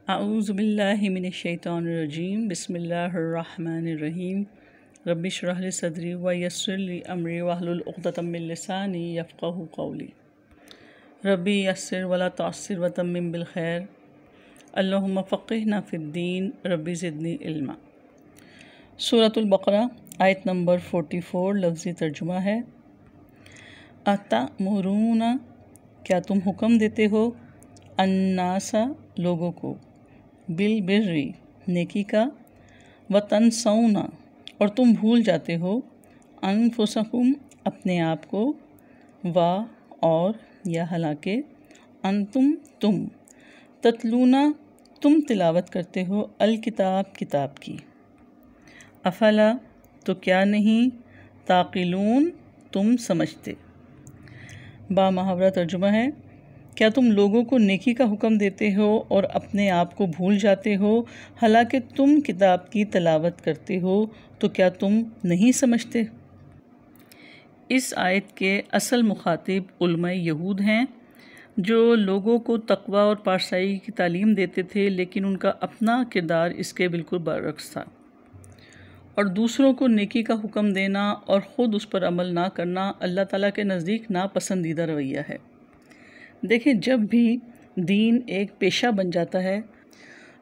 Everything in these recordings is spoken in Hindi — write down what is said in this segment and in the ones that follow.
आऊज़ुबिल्लाहि मिनश्शैतानिर्रजीम बिस्मिल्लाहिर्रहमानिर्रहीम रब्बि इश्रह ली सदरी व यस्सिर ली अमरी वहलुल उक़दतम मिन लिसानी यफ़क़हू क़ौली रब्बी यस्सिर वला तुअस्सिर व तम्मिम बिल खैर अल्लाहुम्मा फ़क़्हिना फ़िद्दीन रब्बी ज़िदनी इल्मा। सूरतुल बक़रा आयत नंबर 44 लफ्ज़ी तर्जुमा है, अतअमुरूना क्या तुम हुक्म देते हो, अन्नासा लोगों को, बिल बिर्री नेकी का, व तनसौना और तुम भूल जाते हो, अनफुसकुम अपने आप को, वा और या हालांकि, अंतुम तुम, ततलूना तुम तिलावत करते हो, अल किताब किताब की, अफला तो क्या नहीं, ताक़िलून तुम समझते। बा मुहावरा तर्जुमा है, क्या तुम लोगों को नेकी का हुक्म देते हो और अपने आप को भूल जाते हो, हालांकि तुम किताब की तिलावत करते हो, तो क्या तुम नहीं समझते। इस आयत के असल मुखातिब उलमाए यहूद हैं, जो लोगों को तक़वा और पारसाई की तालीम देते थे, लेकिन उनका अपना किरदार इसके बिल्कुल बरअक्स था और दूसरों को नेकी का हुक्म देना और ख़ुद उस पर अमल ना करना अल्लाह ताला के नज़दीक नापसंदीदा रवैया है। देखिए, जब भी दीन एक पेशा बन जाता है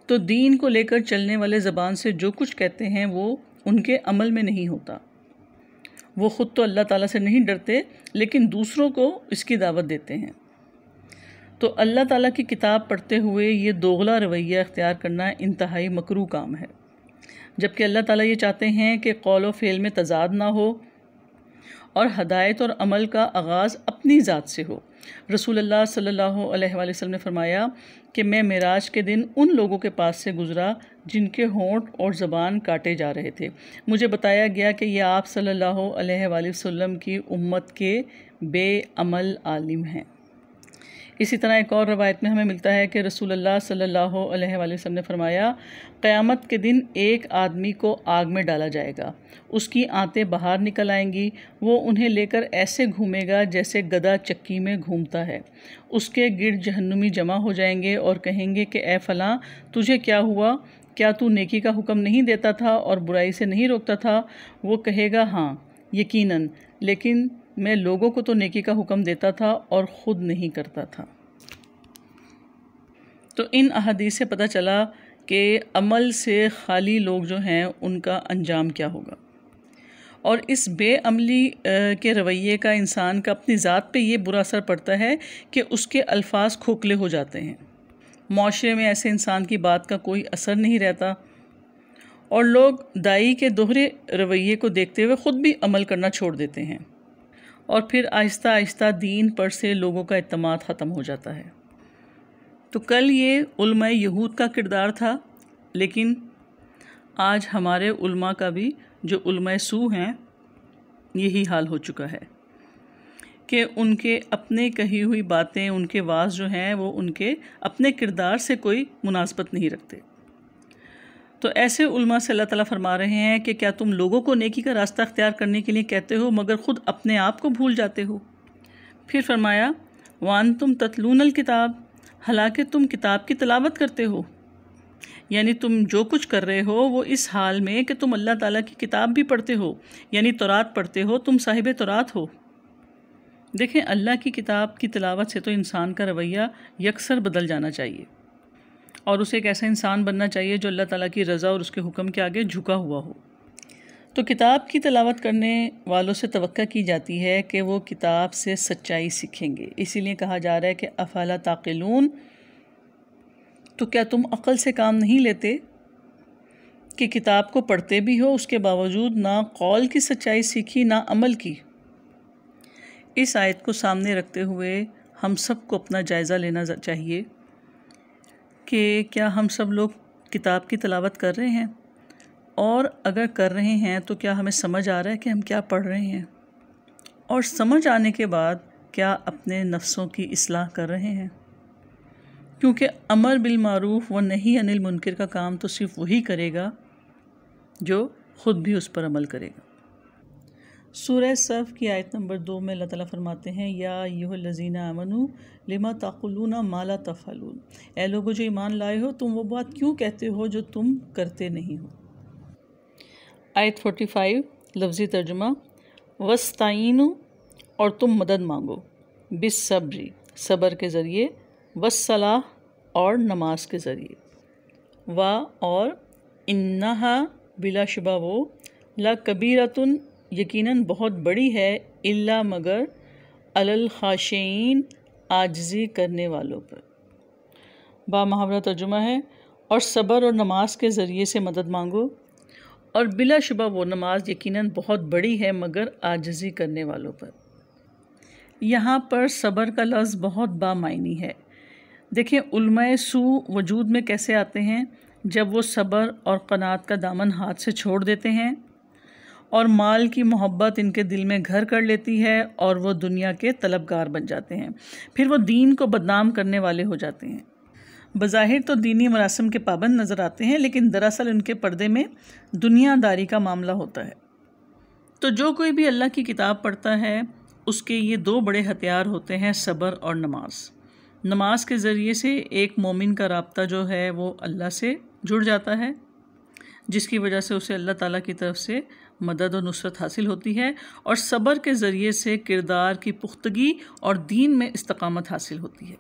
तो दीन को लेकर चलने वाले ज़बान से जो कुछ कहते हैं वो उनके अमल में नहीं होता। वो ख़ुद तो अल्लाह ताला से नहीं डरते, लेकिन दूसरों को इसकी दावत देते हैं। तो अल्लाह ताला की किताब पढ़ते हुए ये दोगला रवैया इख्तियार करना इंतहाई मकरूह काम है, जबकि अल्लाह ताला ये चाहते हैं कि कौल व फ़ेल में तज़ाद ना हो और हदायत और अमल का आगाज़ अपनी ज़ात से हो। रसूलुल्लाह सल्लल्लाहु अलैहि वसल्लम ने फरमाया कि मैं मेराज के दिन उन लोगों के पास से गुज़रा जिनके होंठ और ज़बान काटे जा रहे थे। मुझे बताया गया कि यह आप सल्लल्लाहु अलैहि वसल्लम की उम्मत के बेअमल आलिम हैं। इसी तरह एक और रवायत में हमें मिलता है कि रसूलुल्लाह सल्लल्लाहु अलैहि वसल्लम ने फरमाया, क़यामत के दिन एक आदमी को आग में डाला जाएगा, उसकी आंतें बाहर निकल आएंगी, वो उन्हें लेकर ऐसे घूमेगा जैसे गधा चक्की में घूमता है। उसके गिर्द जहन्नुमी जमा हो जाएंगे और कहेंगे कि ए फ़लाँ, तुझे क्या हुआ, क्या तू नेकी का हुक्म नहीं देता था और बुराई से नहीं रोकता था। वो कहेगा, हाँ यकीनन, लेकिन मैं लोगों को तो नेकी का हुक्म देता था और ख़ुद नहीं करता था। तो इन अहादीस से पता चला कि अमल से खाली लोग जो हैं उनका अंजाम क्या होगा, और इस बेअमली के रवैये का इंसान का अपनी ज़ात पे ये बुरा असर पड़ता है कि उसके अल्फाज खोखले हो जाते हैं। माशरे में ऐसे इंसान की बात का कोई असर नहीं रहता और लोग दाई के दोहरे रवैये को देखते हुए ख़ुद भी अमल करना छोड़ देते हैं और फिर आहिस्ता आहिस्ता दीन पर से लोगों का एतमाद ख़त्म हो जाता है। तो कल ये उलमाए यहूद का किरदार था, लेकिन आज हमारे उलमा का भी, जो उलमाए सू हैं, यही हाल हो चुका है कि उनके अपने कही हुई बातें, उनके वाज जो हैं वो उनके अपने किरदार से कोई मुनासबत नहीं रखते। तो ऐसे उलमा से अल्लाह ताला फरमा रहे हैं कि क्या तुम लोगों को नेकी का रास्ता अख्तियार करने के लिए कहते हो मगर ख़ुद अपने आप को भूल जाते हो। फिर फरमाया, वान तुम ततलूनल किताब, हालांकि तुम किताब की तिलावत करते हो, यानी तुम जो कुछ कर रहे हो वो इस हाल में कि तुम अल्लाह ताला की किताब भी पढ़ते हो, यानी तौरात पढ़ते हो, तुम साहिब तौरात हो। देखें, अल्लाह की किताब की तिलावत से तो इंसान का रवैया यकसर बदल जाना चाहिए और उसे एक ऐसा इंसान बनना चाहिए जो अल्लाह ताला की रज़ा और उसके हुक्म के आगे झुका हुआ हो। तो किताब की तिलावत करने वालों से तवक्का की जाती है कि वो किताब से सच्चाई सीखेंगे। इसीलिए कहा जा रहा है कि अफला ताक़िलून, तो क्या तुम अक़ल से काम नहीं लेते कि किताब को पढ़ते भी हो, उसके बावजूद ना कौल की सच्चाई सीखी ना अमल की। इस आयत को सामने रखते हुए हम सब को अपना जायज़ा लेना चाहिए कि क्या हम सब लोग किताब की तिलावत कर रहे हैं, और अगर कर रहे हैं तो क्या हमें समझ आ रहा है कि हम क्या पढ़ रहे हैं, और समझ आने के बाद क्या अपने नफ्सों की इस्लाह कर रहे हैं। क्योंकि अमर बिल मारूफ व नही अनिल मुनकर का काम तो सिर्फ वही करेगा जो ख़ुद भी उस पर अमल करेगा। सूरह सफ़ की आयत नंबर 2 में अल्लाह ताला फरमाते हैं, या अय्युहल्लज़ीना आमनू लिमा तक़ुलूना मा ला तफ़अलून, ऐ लोगो जो ईमान लाए हो, तुम वो बात क्यों कहते हो जो तुम करते नहीं हो। आयत 45 लफ्ज़ी तर्जुमा, वस्ताइनु, और तुम मदद मांगो, बिस सब्री, सब्र के ज़रिए, वस्सलाह, और नमाज के ज़रिए, वा, और, इन्नहा, बिलाशुबा वो, ला कबीरतुन, यकीनन बहुत बड़ी है, इल्ला मगर, अलल खाशीन, आजिज़ी करने वालों पर। बा मुहावरा तर्जुमा है, और सब्र और नमाज के ज़रिए से मदद मांगो, और बिलाशुबा वो नमाज यकीनन बहुत बड़ी है मगर आजिज़ी करने वालों पर। यहाँ पर सब्र का लफ्ज़ बहुत बामायनी है। देखिए उलमाए सू वजूद में कैसे आते हैं, जब वो सब्र और क़नात का दामन हाथ से छोड़ देते हैं और माल की मोहब्बत इनके दिल में घर कर लेती है और वो दुनिया के तलबगार बन जाते हैं। फिर वो दीन को बदनाम करने वाले हो जाते हैं। बज़ाहिर तो दीनी मरासिम के पाबंद नज़र आते हैं, लेकिन दरअसल उनके पर्दे में दुनियादारी का मामला होता है। तो जो कोई भी अल्लाह की किताब पढ़ता है उसके ये दो बड़े हथियार होते हैं, सब्र और नमाज। नमाज के ज़रिए से एक मोमिन का राब्ता जो है वो अल्लाह से जुड़ जाता है, जिसकी वजह से उसे अल्लाह ताला की तरफ से मदद और नुसरत हासिल होती है, और सब्र के ज़रिए से किरदार की पुख्तगी और दीन में इस्तकामत हासिल होती है।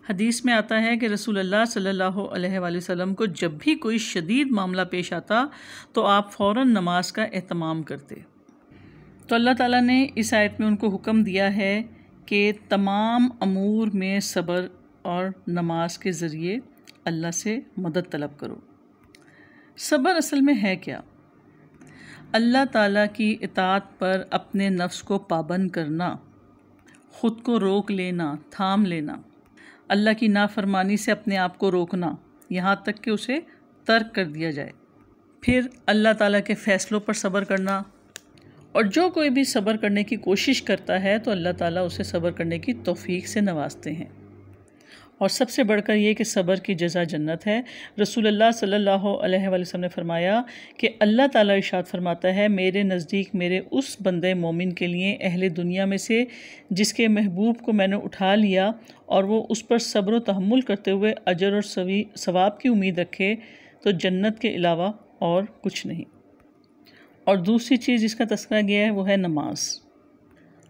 हदीस में आता है कि रसूलुल्लाह सल्लल्लाहु अलैहि वसल्लम को जब भी कोई शदीद मामला पेश आता तो आप फ़ौरन नमाज का एहतमाम करते। तो अल्लाह ताला ने इस आयत में उनको हुक्म दिया है कि तमाम अमूर में सब्र और नमाज के ज़रिए अल्लाह से मदद तलब करो। सब्र असल में है क्या? अल्लाह ताला की इताअत पर अपने नफ्स को पाबंद करना, ख़ुद को रोक लेना, थाम लेना, अल्लाह की नाफरमानी से अपने आप को रोकना, यहाँ तक कि उसे तर्क कर दिया जाए। फिर अल्लाह ताला के फ़ैसलों पर सब्र करना, और जो कोई भी सब्र करने की कोशिश करता है तो अल्लाह ताला उसे सब्र करने की तौफीक से नवाजते हैं। और सबसे बढ़कर ये कि सब्र की जज़ा जन्नत है। रसूलुल्लाह सल्लल्लाहु अलैहि वसल्लम ने फरमाया कि अल्लाह ताला इरशाद फरमाता है, मेरे नज़दीक मेरे उस बंदे मोमिन के लिए अहले दुनिया में से जिसके महबूब को मैंने उठा लिया और वो उस पर सब्र व तहम्मुल करते हुए अजर और सवाब की उम्मीद रखे, तो जन्नत के अलावा और कुछ नहीं। और दूसरी चीज़ जिसका तस्करा गया है वो है नमाज।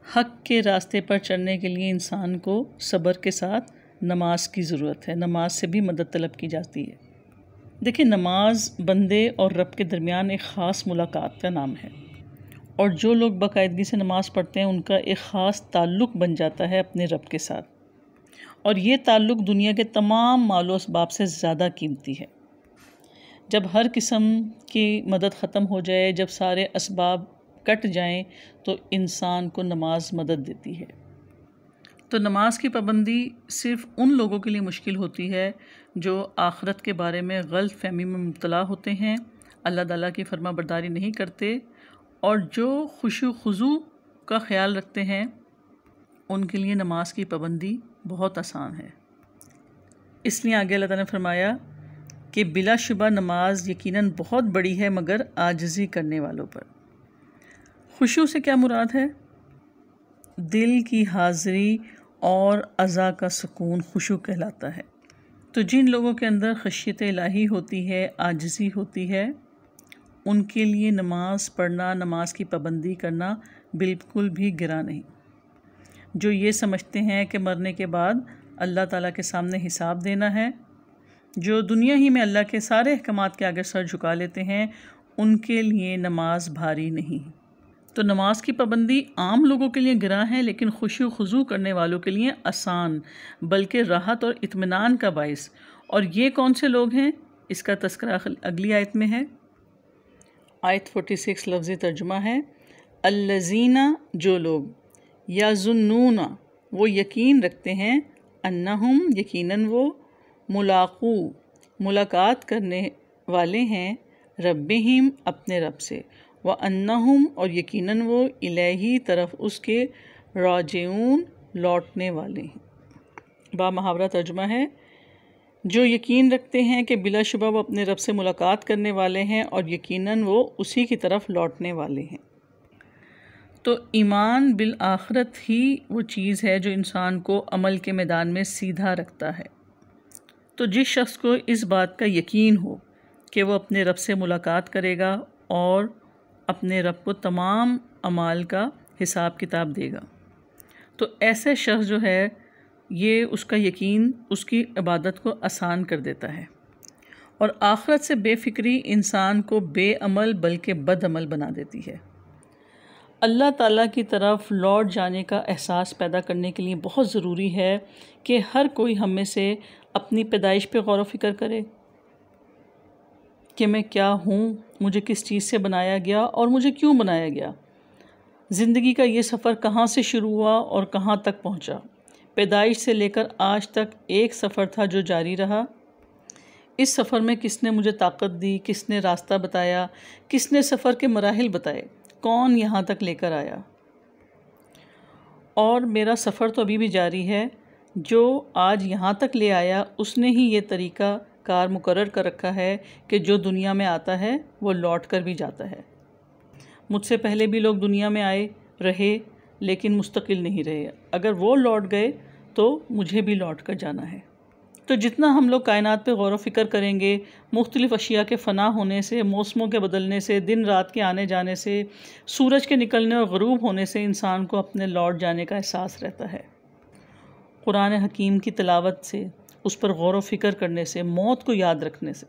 हक़ के रास्ते पर चलने के लिए इंसान को सब्र के साथ नमाज की ज़रूरत है। नमाज से भी मदद तलब की जाती है। देखिए नमाज बंदे और रब के दरमियान एक ख़ास मुलाकात का नाम है, और जो लोग बाकायदगी से नमाज पढ़ते हैं उनका एक ख़ास ताल्लुक़ बन जाता है अपने रब के साथ, और ये ताल्लुक़ दुनिया के तमाम मालो असबाब से ज़्यादा कीमती है। जब हर किस्म की मदद ख़त्म हो जाए, जब सारे असबाब कट जाएं, तो इंसान को नमाज मदद देती है। तो नमाज की पाबंदी सिर्फ़ उन लोगों के लिए मुश्किल होती है जो आखिरत के बारे में गलत फहमी में मुब्तला होते हैं, अल्लाह ताला की फर्मा बरदारी नहीं करते, और जो खुशू खुजू का ख्याल रखते हैं उनके लिए नमाज की पाबंदी बहुत आसान है। इसलिए आगे अल्लाह ताला ने फरमाया कि बिलाशुबा नमाज यकीनन बहुत बड़ी है मगर आजिज़ी करने वालों पर। खुशू से क्या मुराद है? दिल की हाज़िरी और अज़ा का सुकून खुशू कहलाता है। तो जिन लोगों के अंदर खशियत इलाही होती है, आजिज़ी होती है, उनके लिए नमाज पढ़ना, नमाज की पाबंदी करना बिल्कुल भी गिरा नहीं। जो ये समझते हैं कि मरने के बाद अल्लाह ताला के सामने हिसाब देना है, जो दुनिया ही में अल्लाह के सारे अहकामात के आगे सर झुका लेते हैं, उनके लिए नमाज भारी नहीं। तो नमाज की पाबंदी आम लोगों के लिए गिरा है, लेकिन खुशू खुजू करने वालों के लिए आसान, बल्कि राहत और इत्मीनान का बाइस। और ये कौन से लोग हैं, इसका तस्करा अगली आयत में है। आयत 46 लफ्ज़ी तर्जुमा है, अल्लज़ीना, जो लोग, याज़ुन्नूना, वो यकीन रखते हैं, अन्नहुम, यकीनन वो, मुलाक़ू, मुलाकात करने वाले हैं, रब्बिहिम, अपने रब से, व अन्नहुम, और यकीनन वो, इलैही, तरफ उसके, राजिऊन, लौटने वाले हैं। बा मुहावरा तर्जुमा है, जो यकीन रखते हैं कि बिलाशुबा वो अपने रब से मुलाकात करने वाले हैं और यकीनन वो उसी की तरफ लौटने वाले हैं। तो ईमान बिल आखिरत ही वो चीज़ है जो इंसान को अमल के मैदान में सीधा रखता है। तो जिस शख्स को इस बात का यकीन हो कि वो अपने रब से मुलाकात करेगा और अपने रब को तमाम अमाल का हिसाब किताब देगा, तो ऐसे शख्स जो है ये उसका यकीन उसकी इबादत को आसान कर देता है और आखिरत से बेफिक्री इंसान को बेअमल बल्कि बदअमल बना देती है। अल्लाह ताला की तरफ लौट जाने का एहसास पैदा करने के लिए बहुत ज़रूरी है कि हर कोई हम में से अपनी पैदाइश पे गौर व फिक्र करे कि मैं क्या हूँ, मुझे किस चीज़ से बनाया गया और मुझे क्यों बनाया गया। ज़िंदगी का ये सफ़र कहाँ से शुरू हुआ और कहाँ तक पहुँचा। पैदाइश से लेकर आज तक एक सफ़र था जो जारी रहा। इस सफ़र में किसने मुझे ताकत दी, किसने रास्ता बताया, किसने सफ़र के मराहिल बताए, कौन यहाँ तक लेकर आया। और मेरा सफ़र तो अभी भी जारी है। जो आज यहाँ तक ले आया उसने ही ये तरीका कार मुकर्रर कर रखा है कि जो दुनिया में आता है वो लौट कर भी जाता है। मुझसे पहले भी लोग दुनिया में आए रहे लेकिन मुस्तकिल नहीं रहे। अगर वो लौट गए तो मुझे भी लौट कर जाना है। तो जितना हम लोग कायनात पे गौर व फिक्र करेंगे, मुख्तलिफ़ अशिया के फ़ना होने से, मौसमों के बदलने से, दिन रात के आने जाने से, सूरज के निकलने और ग़ुरूब होने से इंसान को अपने लौट जाने का एहसास रहता है। कुरान हकीम की तिलावत से, उस पर गौर व फिक्र करने से, मौत को याद रखने से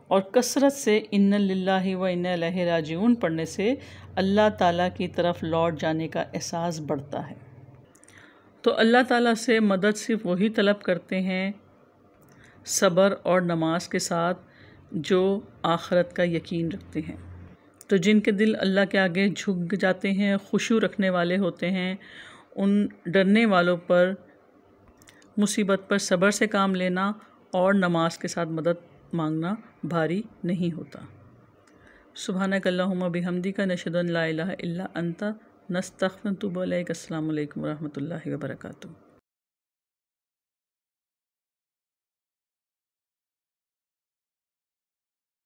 और कसरत से इन्ना लिल्लाहि व इन्ना इलैहि राजिऊन पढ़ने से अल्लाह ताला की तरफ लौट जाने का एहसास बढ़ता है। तो अल्लाह ताला से मदद सिर्फ वही तलब करते हैं सब्र और नमाज के साथ जो आखिरत का यकीन रखते हैं। तो जिनके दिल अल्लाह के आगे झुक जाते हैं, खुशू रखने वाले होते हैं, उन डरने वालों पर मुसीबत पर सब्र से काम लेना और नमाज के साथ मदद मांगना भारी नहीं होता। सुब्हानक अल्लाहुम्मा बिहम्दिका नशहदु अन ला इलाहा इल्ला अंता नस्तगफिरुका व नतूबु इलैक। अस्सलामु अलैकुम व रहमतुल्लाहि व बरकातुहू।